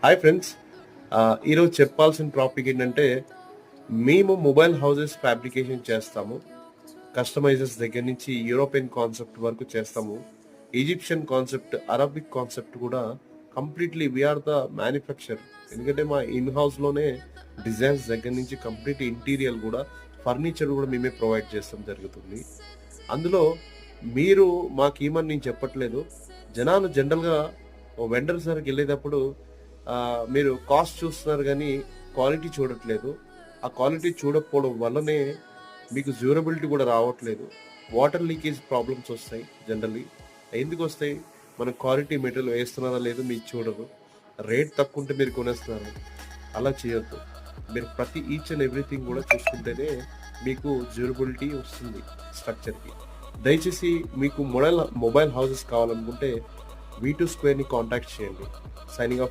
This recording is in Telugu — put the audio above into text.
Hi friends. ఈరోజు చెప్పాల్సిన టాపిక్ ఏంటంటే, మేము మొబైల్ హౌసెస్ ఫ్యాబ్రికేషన్ చేస్తాము. కస్టమైజర్స్ దగ్గర నుంచి యూరోపియన్ కాన్సెప్ట్ వరకు చేస్తాము. ఈజిప్షియన్ కాన్సెప్ట్, అరబిక్ కాన్సెప్ట్ కూడా కంప్లీట్లీ వీఆర్ ద మ్యానుఫ్యాక్చర్. ఎందుకంటే మా ఇన్ హౌస్లోనే డిజైన్స్ దగ్గర నుంచి కంప్లీట్ ఇంటీరియర్ కూడా, ఫర్నిచర్ కూడా మేమే ప్రొవైడ్ చేస్తాం జరుగుతుంది. అందులో మీరు మాకేమని నేను చెప్పట్లేదు. జనాలు జనరల్గా ఓ వెండర్ దగ్గరికి వెళ్ళేటప్పుడు మీరు కాస్ట్ చూస్తున్నారు కానీ క్వాలిటీ చూడట్లేదు. ఆ క్వాలిటీ చూడకపోవడం వల్లనే మీకు డ్యూరబిలిటీ కూడా రావట్లేదు. వాటర్ లీకేజ్ ప్రాబ్లమ్స్ వస్తాయి జనరల్లీ. ఎందుకు వస్తాయి? మనం క్వాలిటీ మెటీరియల్ వేస్తున్నారా లేదు మీకు చూడరు. రేట్ తక్కువ ఉంటే మీరు కొనేస్తున్నారు. అలా చేయొద్దు. మీరు ప్రతి ఈచ్ అండ్ ఎవ్రీథింగ్ కూడా చూసుకుంటేనే మీకు డ్యూరబిలిటీ వస్తుంది స్ట్రక్చర్కి. దయచేసి మీకు మొబైల్ హౌసెస్ కావాలనుకుంటే V2 Squareని కాంటాక్ట్ చేయండి. Signing off.